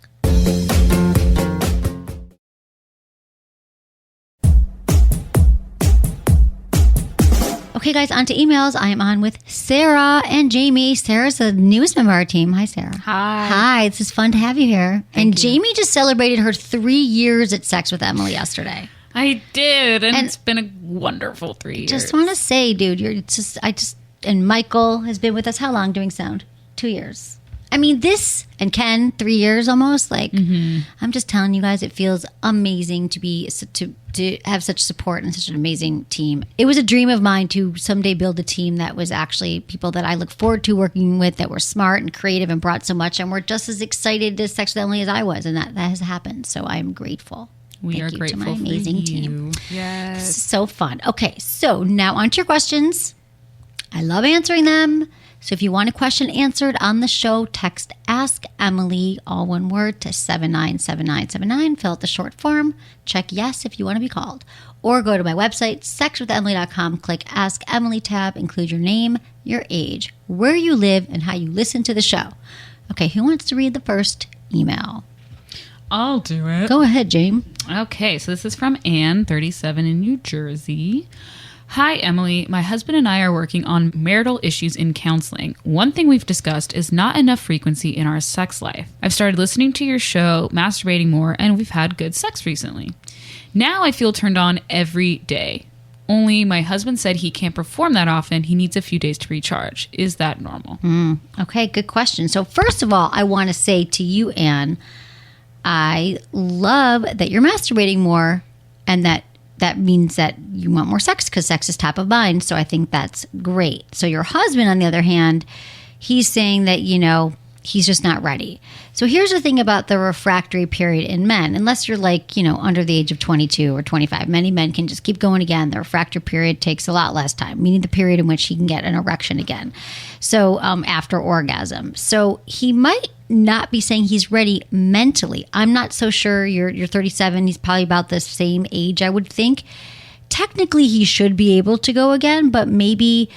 A: Okay, guys, on to emails. I am on with Sarah and Jamie. Sarah's the newest member of our team. Hi, Sarah. Hi. This is fun to have you here. And Jamie just celebrated her 3 years at Sex with Emily yesterday.
H: I did, and it's been a wonderful 3 years.
A: Just want to say, dude, and Michael has been with us how long doing sound? 2 years. I mean, this, and Ken, 3 years almost. Like, I'm just telling you guys, it feels amazing to have such support and such an amazing team. It was a dream of mine to someday build a team that was actually people that I look forward to working with, that were smart and creative and brought so much, and were just as excited to Sex with Emily as I was, and that has happened. So I'm grateful.
H: We are grateful to my amazing team.
I: Yes.
A: So fun. Okay, so now on to your questions. I love answering them. So if you want a question answered on the show, text Ask Emily, all one word, to 797979. Fill out the short form. Check yes if you want to be called. Or go to my website, sexwithemily.com, click Ask Emily tab, include your name, your age, where you live, and how you listen to the show. Okay, who wants to read the first email?
H: I'll do it.
A: Go ahead, James.
H: Okay, so this is from Anne, 37, in New Jersey. Hi, Emily. My husband and I are working on marital issues in counseling. One thing we've discussed is not enough frequency in our sex life. I've started listening to your show, masturbating more, and we've had good sex recently. Now I feel turned on every day. Only my husband said he can't perform that often. He needs a few days to recharge. Is that normal?
A: Okay, good question. So first of all, I want to say to you, Anne, I love that you're masturbating more, and that means that you want more sex because sex is top of mind. So I think that's great. So your husband, on the other hand, he's saying that, he's just not ready. So here's the thing about the refractory period in men. Unless you're under the age of 22 or 25, many men can just keep going again. The refractory period takes a lot less time, meaning the period in which he can get an erection again. So after orgasm. So he might not be saying he's ready mentally. I'm not so sure. You're 37. He's probably about the same age, I would think. Technically, he should be able to go again, but maybe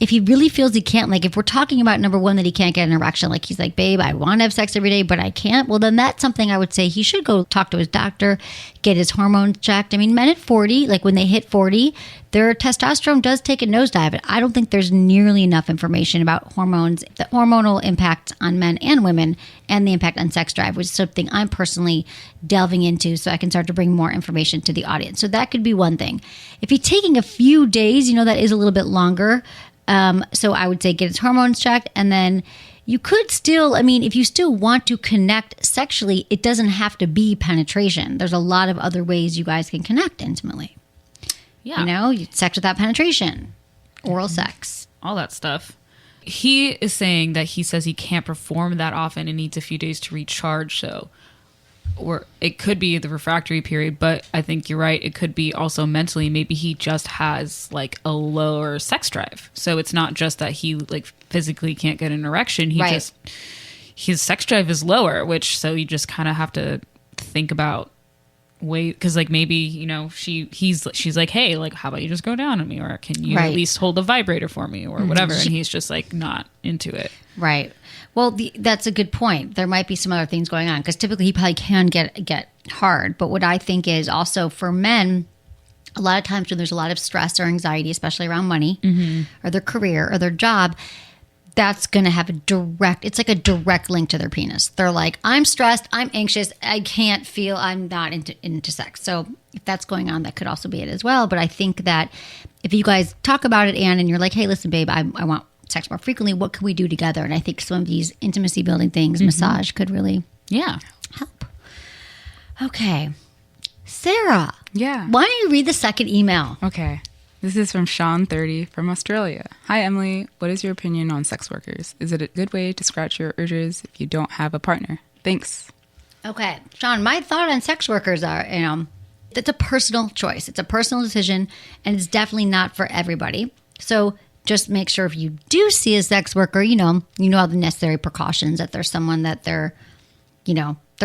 A: if he really feels he can't, like if we're talking about number one, that he can't get an erection, like he's like, babe, I want to have sex every day, but I can't. Well, then that's something I would say he should go talk to his doctor, get his hormones checked. I mean, men at 40, like when they hit 40, their testosterone does take a nosedive. I don't think there's nearly enough information about hormones, the hormonal impact on men and women, and the impact on sex drive, which is something I'm personally delving into so I can start to bring more information to the audience. So that could be one thing. If he's taking a few days, that is a little bit longer. So I would say get his hormones checked, and then you could still, if you still want to connect sexually, it doesn't have to be penetration. There's a lot of other ways you guys can connect intimately.
H: Yeah.
A: Sex without penetration, oral sex,
H: all that stuff. He is saying that he says he can't perform that often and needs a few days to recharge. So, or it could be the refractory period, but I think you're right. It could be also mentally. Maybe he just has like a lower sex drive. So it's not just that he like physically can't get an erection. His sex drive is lower, so you just kind of have to think about because like maybe she's like, hey, like how about you just go down on me, or can you at least hold the vibrator for me, or whatever, and he's just like not into it.
A: Right. Well, that's a good point. There might be some other things going on, because typically he probably can get hard. But what I think is also for men, a lot of times when there's a lot of stress or anxiety, especially around money or their career or their job, that's going to have it's like a direct link to their penis. They're like, I'm stressed, I'm anxious, I can't feel, I'm not into sex. So if that's going on, that could also be it as well. But I think that if you guys talk about it, Anne, and you're like, hey, listen, babe, I want sex more frequently, what can we do together? And I think some of these intimacy building things, massage, could really help. Okay. Sarah.
I: Yeah.
A: Why don't you read the second email?
I: Okay. This is from Sean, 30, from Australia. Hi, Emily. What is your opinion on sex workers? Is it a good way to scratch your urges if you don't have a partner? Thanks.
A: Okay. Sean, my thought on sex workers are, it's a personal choice. It's a personal decision, and it's definitely not for everybody. So just make sure if you do see a sex worker, you know all the necessary precautions, that there's someone that they're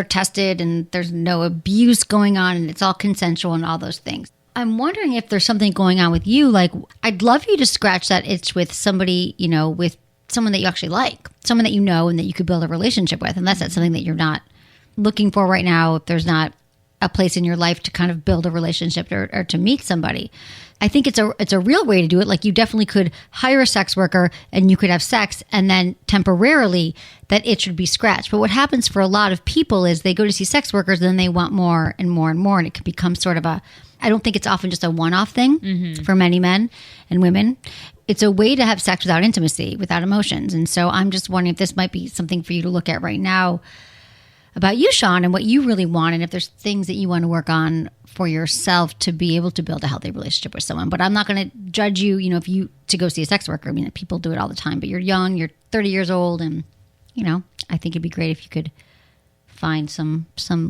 A: tested and there's no abuse going on and it's all consensual and all those things. I'm wondering if there's something going on with you. Like, I'd love you to scratch that itch with somebody, with someone that you actually like, someone that you know and that you could build a relationship with, unless that's something that you're not looking for right now, if there's not a place in your life to kind of build a relationship or to meet somebody. I think it's a real way to do it. Like, you definitely could hire a sex worker and you could have sex, and then temporarily that itch would be scratched. But what happens for a lot of people is they go to see sex workers and then they want more and more and more. And it could become sort of I don't think it's often just a one-off thing for many men and women. It's a way to have sex without intimacy, without emotions. And so I'm just wondering if this might be something for you to look at right now about you, Sean, and what you really want, and if there's things that you want to work on for yourself to be able to build a healthy relationship with someone. But I'm not going to judge you, if you to go see a sex worker. I mean, people do it all the time, but you're young, you're 30 years old, and I think it'd be great if you could find some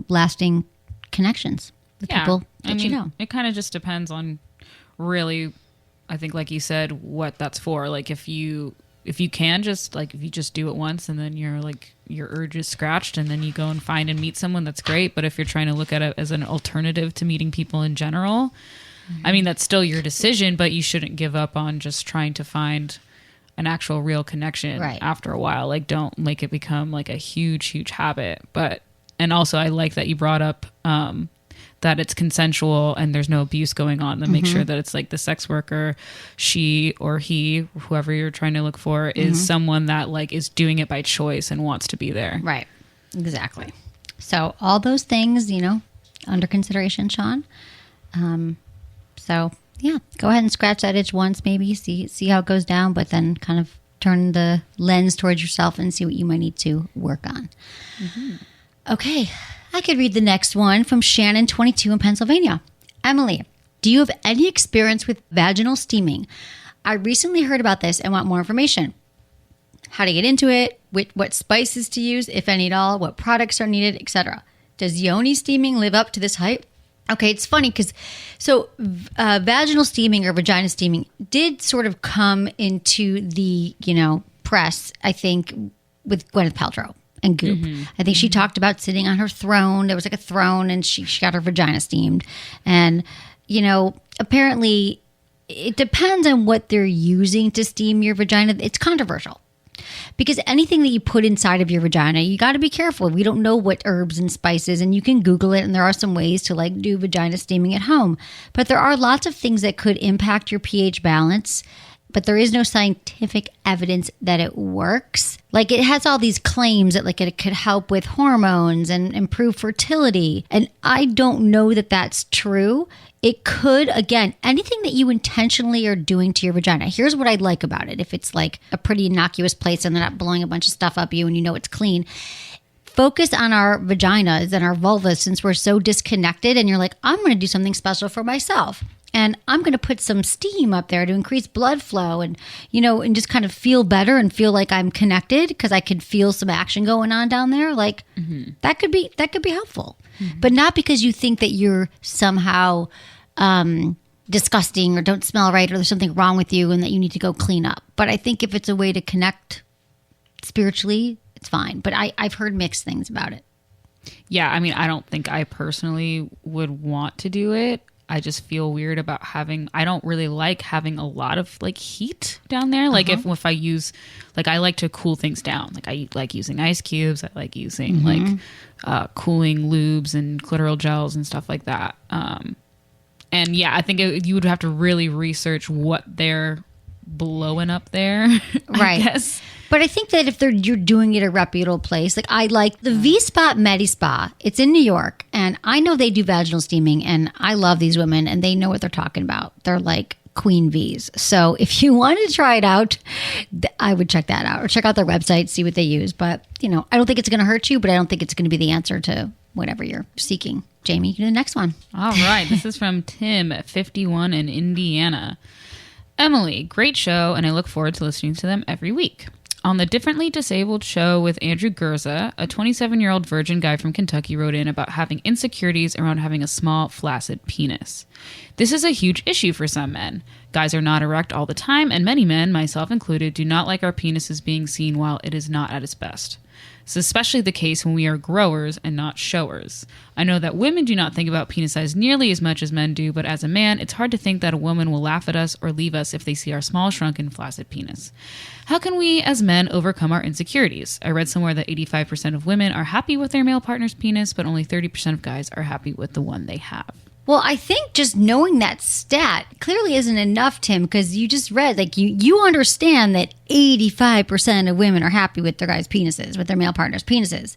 A: lasting connections with people that you know.
H: It kind of just depends on really, I think, like you said, what that's for. Like if you can just if you just do it once and then you're like your urge is scratched and then you go and find and meet someone, that's great. But if you're trying to look at it as an alternative to meeting people in general, I mean, that's still your decision, but you shouldn't give up on just trying to find an actual real connection after a while. Like, don't make it become like a huge habit. And also I like that you brought up that it's consensual and there's no abuse going on. Then make sure that it's like the sex worker, she or he, whoever you're trying to look for, is someone that is doing it by choice and wants to be there.
A: Right. Exactly. So all those things, under consideration, Sean. So yeah, go ahead and scratch that itch once, maybe see how it goes down, but then kind of turn the lens towards yourself and see what you might need to work on. Okay. I could read the next one from Shannon, 22 in Pennsylvania. Emily, do you have any experience with vaginal steaming? I recently heard about this and want more information. How to get into it, what spices to use, if any at all, what products are needed, etc. Does yoni steaming live up to this hype? Okay, it's funny because vaginal steaming or vagina steaming did sort of come into the, press, I think, with Gwyneth Paltrow and Goop. I think she talked about sitting on her throne. There was like a throne and she got her vagina steamed. And, apparently it depends on what they're using to steam your vagina. It's controversial. Because anything that you put inside of your vagina, you got to be careful. We don't know what herbs and spices, and you can Google it, and there are some ways to like do vagina steaming at home. But there are lots of things that could impact your pH balance, but there is no scientific evidence that it works. Like it has all these claims that like it could help with hormones and improve fertility. And I don't know that that's true. It could, again, anything that you intentionally are doing to your vagina. Here's what I like about it. If it's like a pretty innocuous place and they're not blowing a bunch of stuff up you and you know it's clean, focus on our vaginas and our vulvas since we're so disconnected. And you're like, I'm going to do something special for myself. And I'm going to put some steam up there to increase blood flow and, you know, and just kind of feel better and feel like I'm connected because I could feel some action going on down there. Like that could be helpful, but not because you think that you're somehow disgusting or don't smell right or there's something wrong with you and that you need to go clean up. But I think if it's a way to connect spiritually, it's fine. But I've heard mixed things about it.
H: Yeah, I mean, I don't think I personally would want to do it. I just feel weird about I don't really like having a lot of like heat down there. Like if I use, like I like to cool things down. Like I like using ice cubes. I like using like cooling lubes and clitoral gels and stuff like that. And yeah, I think you would have to really research what they're blowing up there.
A: Right.
H: I guess.
A: But I think that if you're doing it at a reputable place, like I like the V-Spot Medi-Spa. It's in New York, and I know they do vaginal steaming, and I love these women, and they know what they're talking about. They're like queen V's. So if you want to try it out, I would check that out or check out their website, see what they use. But, you know, I don't think it's going to hurt you, but I don't think it's going to be the answer to whatever you're seeking. Jamie, you can do the next one.
H: All right. This is from Tim, 51 in Indiana. Emily, great show, and I look forward to listening to them every week. On the Differently Disabled show with Andrew Gurza, a 27-year-old virgin guy from Kentucky wrote in about having insecurities around having a small, flaccid penis. This is a huge issue for some men. Guys are not erect all the time, and many men, myself included, do not like our penises being seen while it is not at its best. It's especially the case when we are growers and not showers. I know that women do not think about penis size nearly as much as men do, but as a man, it's hard to think that a woman will laugh at us or leave us if they see our small, shrunken, flaccid penis. How can we, as men, overcome our insecurities? I read somewhere that 85% of women are happy with their male partner's penis, but only 30% of guys are happy with the one they have.
A: Well, I think just knowing that stat clearly isn't enough, Tim, because you just read, like, you understand that 85% of women are happy with their guys' penises, with their male partners' penises.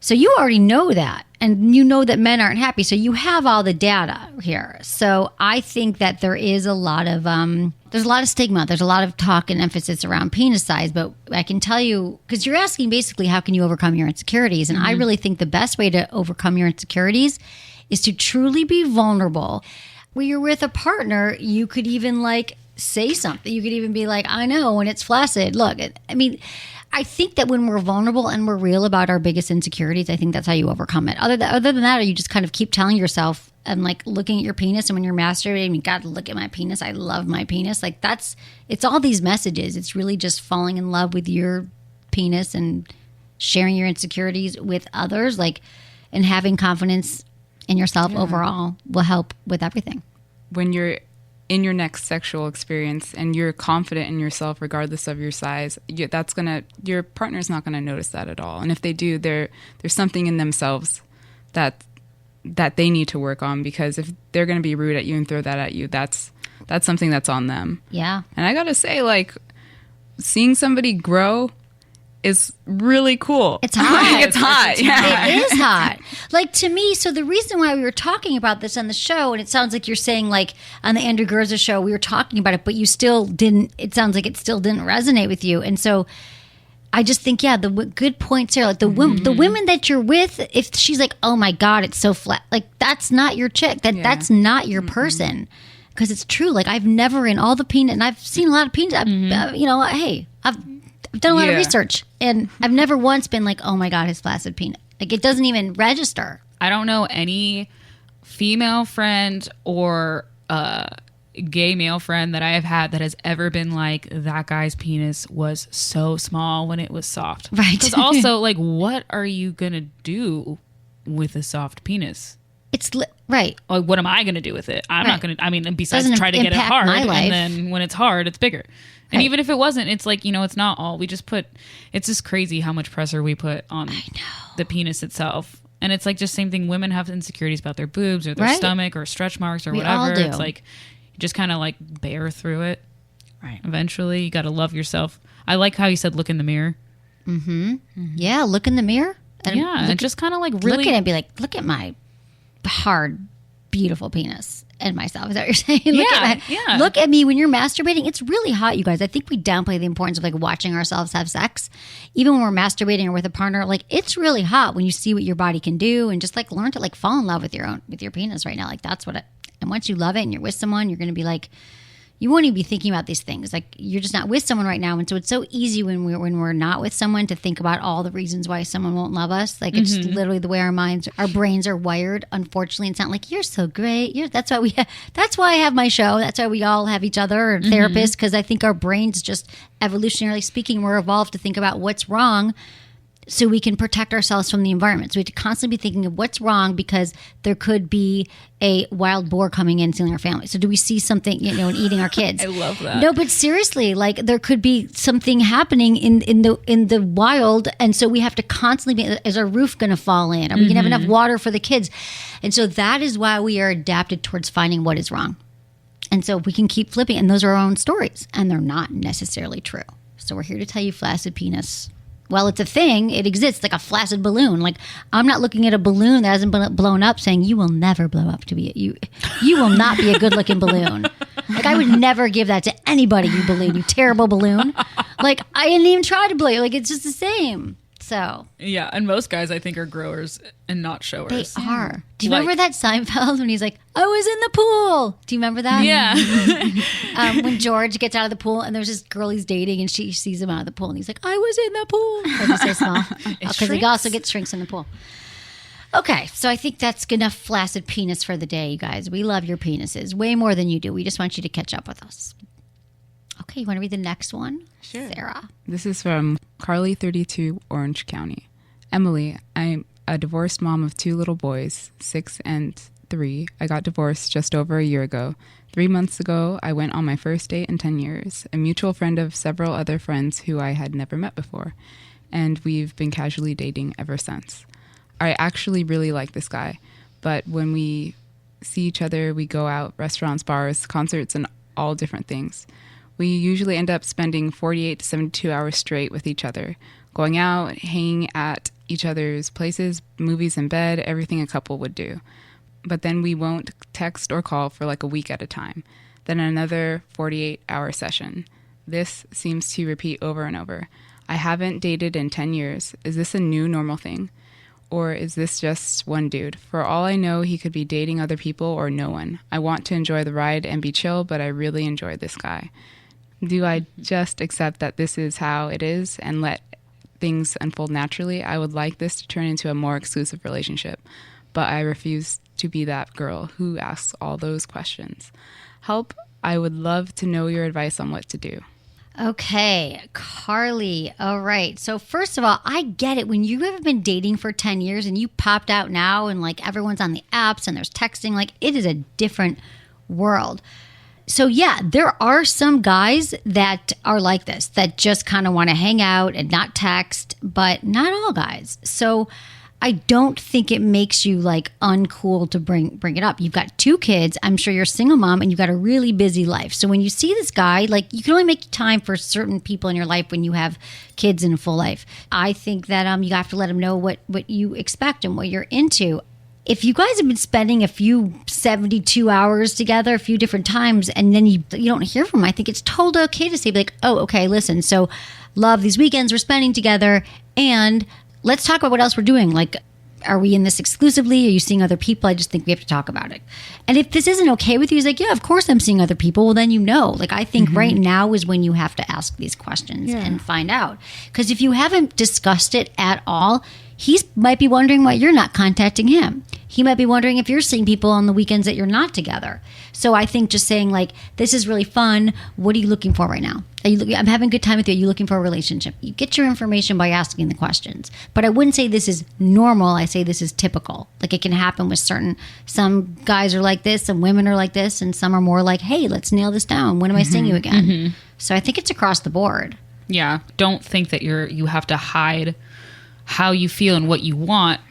A: So you already know that, and you know that men aren't happy. So you have all the data here. So I think that there is a lot of, there's a lot of stigma. There's a lot of talk and emphasis around penis size. But I can tell you, because you're asking basically, how can you overcome your insecurities? And I really think the best way to overcome your insecurities is to truly be vulnerable. When you're with a partner, you could even like say something. You could even be like, I know when it's flaccid. Look, I mean, I think that when we're vulnerable and we're real about our biggest insecurities, I think that's how you overcome it. Other than that, you just kind of keep telling yourself and like looking at your penis. And when you're masturbating, you got to look at my penis. I love my penis. Like it's all these messages. It's really just falling in love with your penis and sharing your insecurities with others, like, and having confidence in yourself overall will help with everything.
I: When you're in your next sexual experience and you're confident in yourself regardless of your size, your partner's not going to notice that at all. And if they do, there's something in themselves that they need to work on, because if they're going to be rude at you and throw that at you, that's something that's on them.
A: Yeah.
I: And I got to say, like, seeing somebody grow is really cool.
A: It's hot.
I: It's hot. Yeah.
A: It is hot. Like, to me, so the reason why we were talking about this on the show, and it sounds like you're saying, like, on the Andrew Gurza show, we were talking about it, but you still didn't, it sounds like it still didn't resonate with you. And so I just think, yeah, the good points here, like the women that you're with, if she's like, oh my God, it's so flat, like, that's not your chick. That's not your person. Because it's true. Like, I've never, in all the penis, and I've seen a lot of penis, I've done a lot of research, and I've never once been like, oh my God, his flaccid penis. Like, it doesn't even register.
H: I don't know any female friend or gay male friend that I have had that has ever been like, that guy's penis was so small when it was soft.
A: Right.
H: Because also, like, what are you going to do with a soft penis?
A: Right.
H: Like, what am I going to do with it? I'm not going to, I mean, besides
A: Doesn't
H: try to get it
A: impact
H: hard.
A: my life.
H: And then when it's hard, it's bigger. And
A: Right.
H: even if it wasn't, it's like, it's not all. We just put, it's just crazy how much pressure we put on the penis itself. And it's like just same thing. Women have insecurities about their boobs or their
A: Right.
H: stomach or stretch marks or
A: We
H: whatever.
A: all do.
H: It's like, you just kind of like bear through it.
A: Right.
H: Eventually, you got to love yourself. I like how you said, look in the mirror.
A: Yeah, look in the mirror. And
H: And just kind of like really.
A: look at it and be like, look at my hard, beautiful penis and myself. Is that what you're saying? Look at me when you're masturbating. It's really hot, you guys. I think we downplay the importance of like watching ourselves have sex. Even when we're masturbating or with a partner, like it's really hot when you see what your body can do and just like learn to like fall in love with your penis right now. Like that's what it, and once you love it and you're with someone, you're going to be like, you won't even be thinking about these things. Like you're just not with someone right now. And so it's so easy when we're not with someone to think about all the reasons why someone won't love us. Like it's literally the way our brains are wired. Unfortunately, it's not like you're so great. That's why I have my show. That's why we all have each other or therapists. Cause I think our brains just evolutionarily speaking, we're evolved to think about what's wrong so we can protect ourselves from the environment. So we have to constantly be thinking of what's wrong because there could be a wild boar coming in stealing our family. So do we see something, and eating our kids?
H: I love that.
A: No, but seriously, like there could be something happening in the wild, and so we have to constantly be, is our roof going to fall in? Are we going to have enough water for the kids? And so that is why we are adapted towards finding what is wrong. And so we can keep flipping, and those are our own stories, and they're not necessarily true. So we're here to tell you flaccid penis. Well, it's a thing. It exists like a flaccid balloon. Like I'm not looking at a balloon that hasn't been blown up saying you will never blow up to be you will not be a good looking balloon. Like I would never give that to anybody, you balloon, you terrible balloon. Like I didn't even try to blow you. Like it's just the same. So
H: Yeah. And most guys I think are growers and not showers.
A: they are. Do you remember that Seinfeld when he's like, I was in the pool? Do you remember that?
H: Yeah.
A: When George gets out of the pool and there's this girl he's dating and she sees him out of the pool and he's like, I was in the pool. Like he's so small. Because he also gets shrinks in the pool. Okay, so I think that's enough flaccid penis for the day, you guys. We love your penises way more than you do. We just want you to catch up with us. Okay, you want to read the next one?
I: Sure.
A: Sarah.
I: This is from Carly, 32, Orange County. Emily, I'm a divorced mom of 2 little boys, 6 and 3. I got divorced just over a year ago. 3 months ago, I went on my first date in 10 years, a mutual friend of several other friends who I had never met before, and we've been casually dating ever since. I actually really like this guy, but when we see each other, we go out, restaurants, bars, concerts, and all different things. We usually end up spending 48 to 72 hours straight with each other, going out, hanging at each other's places, movies in bed, everything a couple would do. But then we won't text or call for like a week at a time. Then another 48-hour session. This seems to repeat over and over. I haven't dated in 10 years. Is this a new normal thing? Or is this just one dude? For all I know, he could be dating other people or no one. I want to enjoy the ride and be chill, but I really enjoy this guy. Do I just accept that this is how it is and let things unfold naturally? I would like this to turn into a more exclusive relationship, but I refuse to be that girl who asks all those questions. Help, I would love to know your advice on what to do.
A: Okay, Carly. All right. So first of all, I get it. When you have been dating for 10 years and you popped out now and like everyone's on the apps and there's texting, like it is a different world. So yeah, there are some guys that are like this, that just kind of want to hang out and not text, but not all guys. So I don't think it makes you like uncool to bring it up. You've got 2 kids. I'm sure you're a single mom and you've got a really busy life. So when you see this guy, like you can only make time for certain people in your life when you have kids in a full life. I think that you have to let them know what you expect and what you're into. If you guys have been spending a few 72 hours together a few different times and then you don't hear from them, I think it's totally okay to say like, oh, okay, listen, so love these weekends we're spending together and let's talk about what else we're doing. Like, are we in this exclusively? Are you seeing other people? I just think we have to talk about it. And if this isn't okay with you, he's like, yeah, of course I'm seeing other people. Well, then you know. Like, I think right now is when you have to ask these questions and find out. Because if you haven't discussed it at all, he might be wondering why you're not contacting him. He might be wondering if you're seeing people on the weekends that you're not together. So I think just saying like, this is really fun. What are you looking for right now? I'm having a good time with you. Are you looking for a relationship? You get your information by asking the questions. But I wouldn't say this is normal. I say this is typical. Like it can happen with some guys are like this, some women are like this, and some are more like, hey, let's nail this down. When am I seeing you again? So I think it's across the board.
H: Yeah. Don't think that you have to hide how you feel and what you want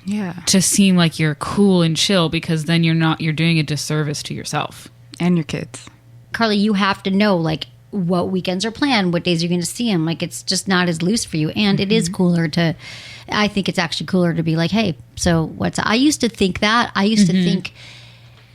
H: to seem like you're cool and chill, because then you're doing a disservice to yourself
I: and your kids.
A: Carly, you have to know like what weekends are planned, what days you're going to see him. Like it's just not as loose for you. And it is cooler I think it's actually cooler to be like, hey, so I used to think that. I used to think,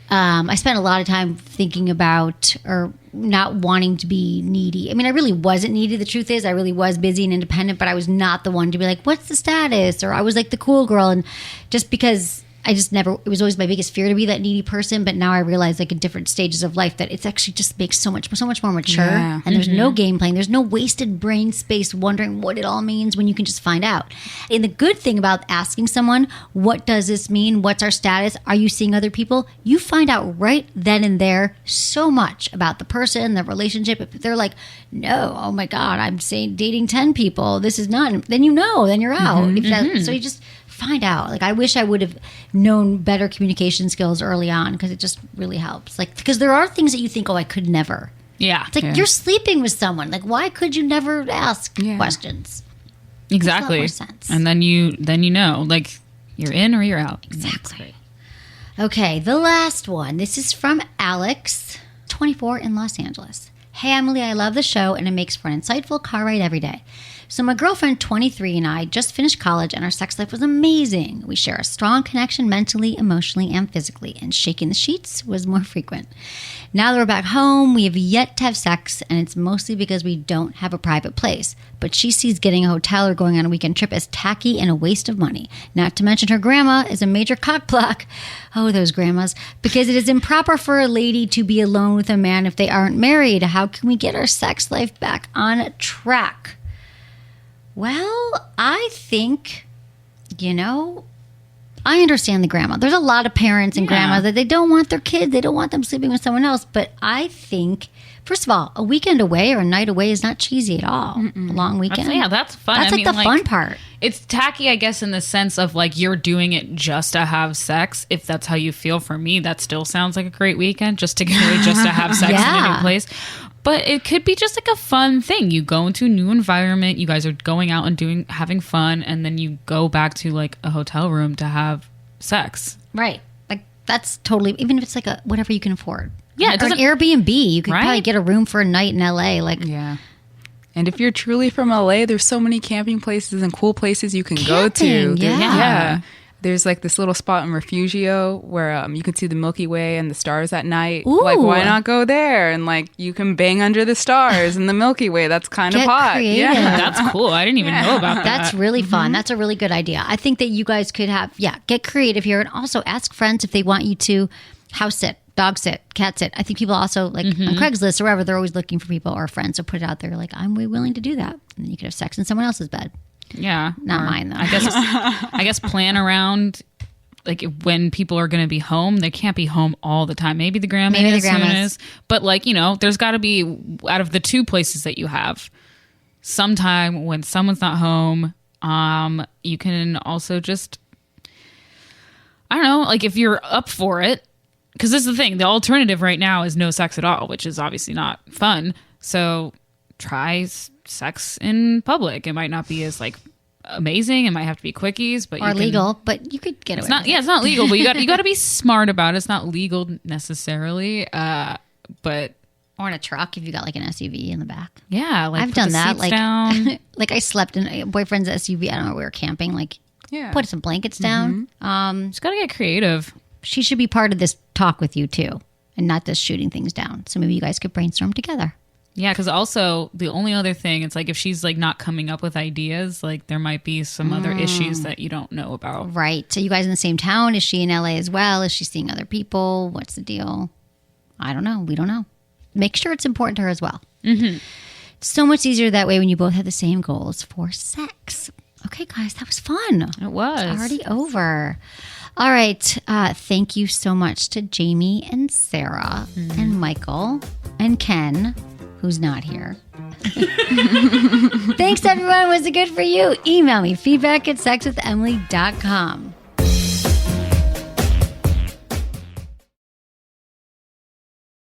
A: I spent a lot of time thinking about or not wanting to be needy. I mean, I really wasn't needy. The truth is I really was busy and independent, but I was not the one to be like, what's the status? Or I was like the cool girl. And just because I just never, it was always my biggest fear to be that needy person. But now I realize like in different stages of life that it's actually just makes so much more mature.
I: Yeah.
A: And there's no game playing. There's no wasted brain space wondering what it all means when you can just find out. And the good thing about asking someone, what does this mean? What's our status? Are you seeing other people? You find out right then and there so much about the person, the relationship. If they're like, no, oh my God, I'm saying dating 10 people. This is not, then you know, then you're out. So you just find out. Like I wish I would have known better communication skills early on, because it just really helps. Like because there are things that you think, oh, I could never.
H: Yeah.
A: It's like you're sleeping with someone. Like why could you never ask questions?
H: Exactly.
A: Makes a lot more sense.
H: And then you know, like you're in or you're out.
A: Exactly. Okay, the last one. This is from Alex, 24 in Los Angeles. Hey Emily, I love the show and it makes for an insightful car ride every day. So my girlfriend, 23, and I just finished college, and our sex life was amazing. We share a strong connection mentally, emotionally, and physically, and shaking the sheets was more frequent. Now that we're back home, we have yet to have sex, and it's mostly because we don't have a private place. But she sees getting a hotel or going on a weekend trip as tacky and a waste of money. Not to mention her grandma is a major cockblock. Oh, those grandmas. Because it is improper for a lady to be alone with a man if they aren't married. How can we get our sex life back on track? Well, I think, I understand the grandma. There's a lot of parents and grandmas that they don't want their kids. They don't want them sleeping with someone else. But I think, first of all, a weekend away or a night away is not cheesy at all. A long weekend.
H: That's fun.
A: That's the fun part.
H: It's tacky, I guess, in the sense of like you're doing it just to have sex. If that's how you feel. For me, that still sounds like a great weekend, just to get away, just to have sex in a new place. But it could be just like a fun thing. You go into a new environment. You guys are going out and having fun, and then you go back to like a hotel room to have sex.
A: Right. Like that's totally. Even if it's like whatever you can afford.
H: Yeah,
A: or an Airbnb. You could probably get a room for a night in LA.
I: And if you're truly from LA, there's so many camping places and cool places you can go to.
A: Yeah.
I: There's like this little spot in Refugio where you can see the Milky Way and the stars at night.
A: Ooh.
I: Like, why not go there? And like, you can bang under the stars in the Milky Way. That's kind of hot.
A: Creative.
I: Yeah,
H: that's cool. I didn't even know about that.
A: That's really fun. That's a really good idea. I think that you guys could get creative here, and also ask friends if they want you to house sit, dog sit, cat sit. I think people also like on Craigslist or wherever, they're always looking for people or friends. So put it out there like, I'm willing to do that. And you could have sex in someone else's bed.
H: Yeah.
A: Not mine, though.
H: I guess plan around, like, when people are going to be home. They can't be home all the time. Maybe the grandma is. But, like, there's got to be, out of the two places that you have, sometime when someone's not home, you can also just, I don't know, like, if you're up for it. Because this is the thing. The alternative right now is no sex at all, which is obviously not fun. So try sex in public. It might not be as like amazing. It might have to be quickies, but
A: legal. But you could get away.
H: It's not legal, but you got to be smart about it. It's not legal necessarily, but
A: or in a truck if you got like an SUV in the back.
H: Yeah, like
A: I've done that. Like,
H: down.
A: like I slept in a boyfriend's SUV. I don't know. We were camping. Like, put some blankets down.
H: Just got to get creative.
A: She should be part of this talk with you too, and not just shooting things down. So maybe you guys could brainstorm together.
H: Yeah, because also the only other thing, it's like if she's like not coming up with ideas, like there might be some other issues that you don't know about.
A: Right. So you guys in the same town? Is she in LA as well? Is she seeing other people? What's the deal? I don't know. We don't know. Make sure it's important to her as well. It's so much easier that way when you both have the same goals for sex. Okay, guys, that was fun.
H: It was.
A: It's already over. All right. Thank you so much to Jamie and Sarah and Michael and Ken, who's not here. Thanks, everyone. Was it good for you? Email me feedback@sexwithemily.com.